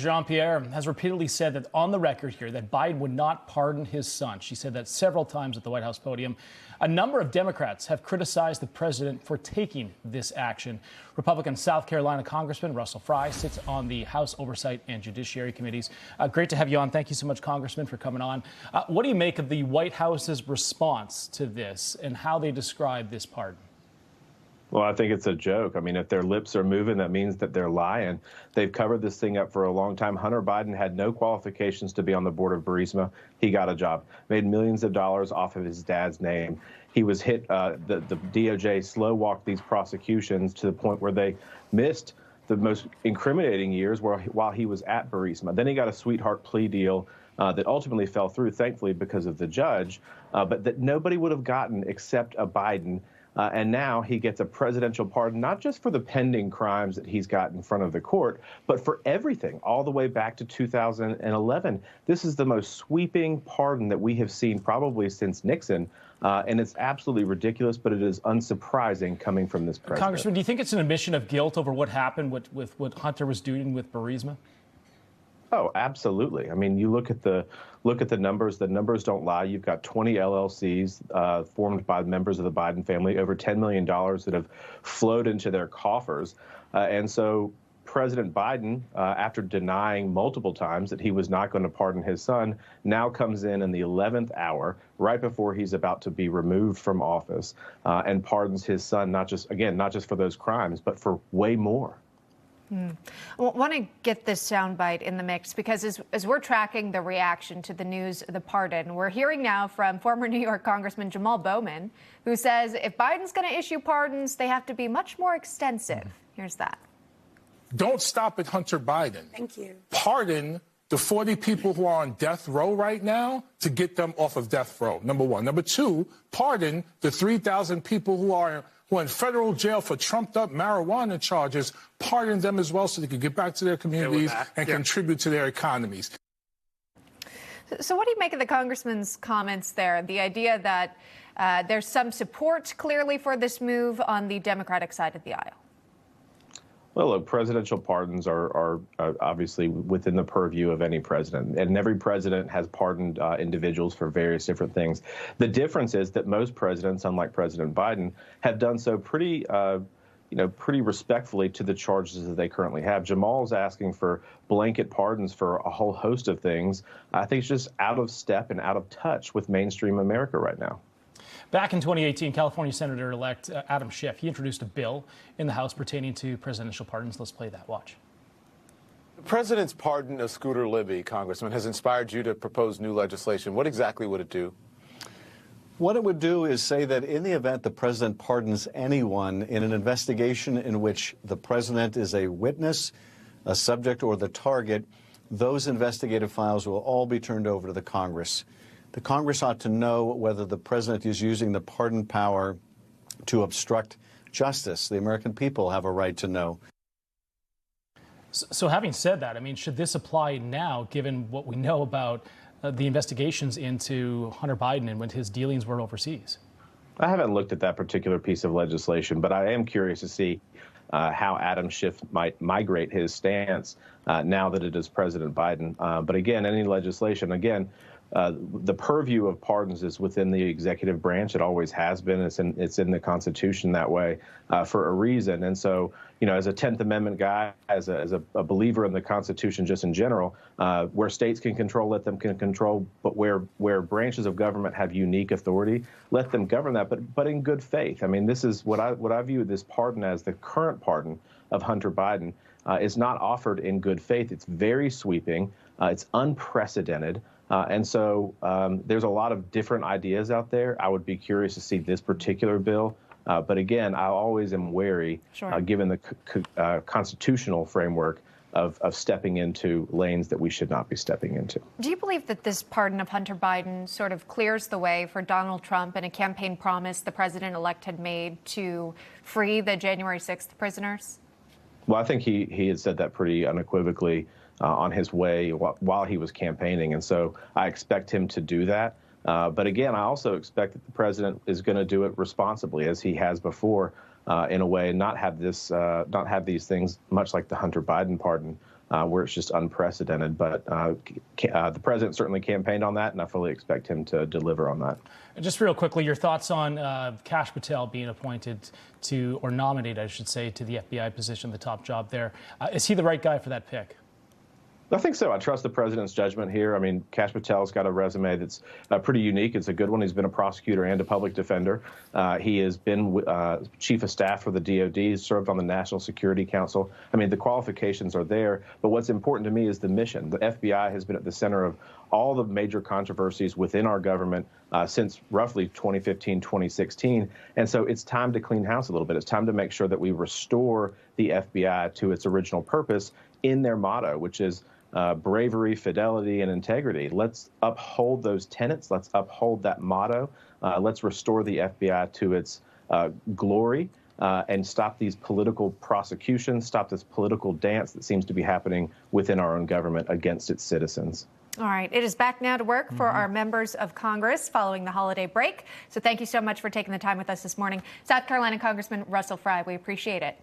Jean-Pierre has repeatedly said that on the record here that Biden would not pardon his son. She said that several times at the White House podium. A number of Democrats have criticized the president for taking this action. Republican South Carolina Congressman Russell Fry sits on the House Oversight and Judiciary Committees. Great to have you on. Thank you so much, Congressman, for coming on. What do you make of the White House's response to this and how they describe this pardon? Well, I think it's a joke. I mean, if their lips are moving, that means that they're lying. They've covered this thing up for a long time. Hunter Biden had no qualifications to be on the board of Burisma. He got a job, made millions of dollars off of his dad's name. He was hit, the DOJ slow-walked these prosecutions to the point where they missed the most incriminating years while he was at Burisma. Then he got a sweetheart plea deal that ultimately fell through, thankfully, because of the judge, but that nobody would have gotten except a Biden. And now he gets a presidential pardon, not just for the pending crimes that he's got in front of the court, but for everything, all the way back to 2011. This is the most sweeping pardon that we have seen probably since Nixon. And it's absolutely ridiculous, but it is unsurprising coming from this president. Congressman, do you think it's an admission of guilt over what happened with what Hunter was doing with Burisma? Oh, absolutely. I mean, you look at the numbers. The numbers don't lie. You've got 20 LLCs formed by members of the Biden family, over $10 million that have flowed into their coffers. And so President Biden, after denying multiple times that he was not going to pardon his son, now comes in the 11th hour, right before he's about to be removed from office, and pardons his son, not just for those crimes, but for way more. Well, I want to get this soundbite in the mix because as we're tracking the reaction to the news of the pardon, we're hearing now from former New York Congressman Jamal Bowman, who says if Biden's going to issue pardons, they have to be much more extensive. Here's that. Don't stop at Hunter Biden. Thank you. Pardon the 40 people who are on death row right now to get them off of death row, number one. Number two, pardon the 3,000 people who are in federal jail for trumped-up marijuana charges, pardon them as well so they can get back to their communities and contribute to their economies. So what do you make of the congressman's comments there, the idea that there's some support clearly for this move on the Democratic side of the aisle? Well, look, presidential pardons are obviously within the purview of any president, and every president has pardoned individuals for various different things. The difference is that most presidents, unlike President Biden, have done so pretty respectfully to the charges that they currently have. Jamal's asking for blanket pardons for a whole host of things. I think it's just out of step and out of touch with mainstream America right now. Back in 2018, California Senator-elect Adam Schiff, he introduced a bill in the House pertaining to presidential pardons. Let's play that. Watch. The president's pardon of Scooter Libby, Congressman, has inspired you to propose new legislation. What exactly would it do? What it would do is say that in the event the president pardons anyone in an investigation in which the president is a witness, a subject, or the target, those investigative files will all be turned over to the Congress. The Congress ought to know whether the president is using the pardon power to obstruct justice. The American people have a right to know. So having said that, I mean, should this apply now, given what we know about the investigations into Hunter Biden and when his dealings were overseas? I haven't looked at that particular piece of legislation, but I am curious to see how Adam Schiff might migrate his stance now that it is President Biden. But again, any legislation, the purview of pardons is within the executive branch. It always has been. It's in the Constitution that way for a reason. And so, as a 10th Amendment guy, as a believer in the Constitution just in general, where states can control, let them can control. But where branches of government have unique authority, let them govern that. But in good faith. I mean, this is what I view this pardon as. The current pardon of Hunter Biden is not offered in good faith. It's very sweeping. It's unprecedented. And so there's a lot of different ideas out there. I would be curious to see this particular bill. But again, I always am wary, given the constitutional framework of stepping into lanes that we should not be stepping into. Do you believe that this pardon of Hunter Biden sort of clears the way for Donald Trump and a campaign promise the president-elect had made to free the January 6th prisoners? Well, I think he had said that pretty unequivocally on his way while he was campaigning. And so I expect him to do that. But again, I also expect that the president is going to do it responsibly, as he has before, in a way, not have these things, much like the Hunter Biden pardon, where it's just unprecedented. But the president certainly campaigned on that, and I fully expect him to deliver on that. And just real quickly, your thoughts on Kash Patel being appointed to, or nominated, I should say, to the FBI position, the top job there. Is he the right guy for that pick? I think so. I trust the president's judgment here. I mean, Kash Patel's got a resume that's pretty unique. It's a good one. He's been a prosecutor and a public defender. He has been chief of staff for the DOD. He's served on the National Security Council. I mean, the qualifications are there. But what's important to me is the mission. The FBI has been at the center of all the major controversies within our government since roughly 2015, 2016. And so it's time to clean house a little bit. It's time to make sure that we restore the FBI to its original purpose in their motto, which is bravery, fidelity, and integrity. Let's uphold those tenets. Let's uphold that motto. Let's restore the FBI to its glory and stop these political prosecutions, stop this political dance that seems to be happening within our own government against its citizens. All right. It is back now to work for our members of Congress following the holiday break. So thank you so much for taking the time with us this morning. South Carolina Congressman Russell Fry, we appreciate it.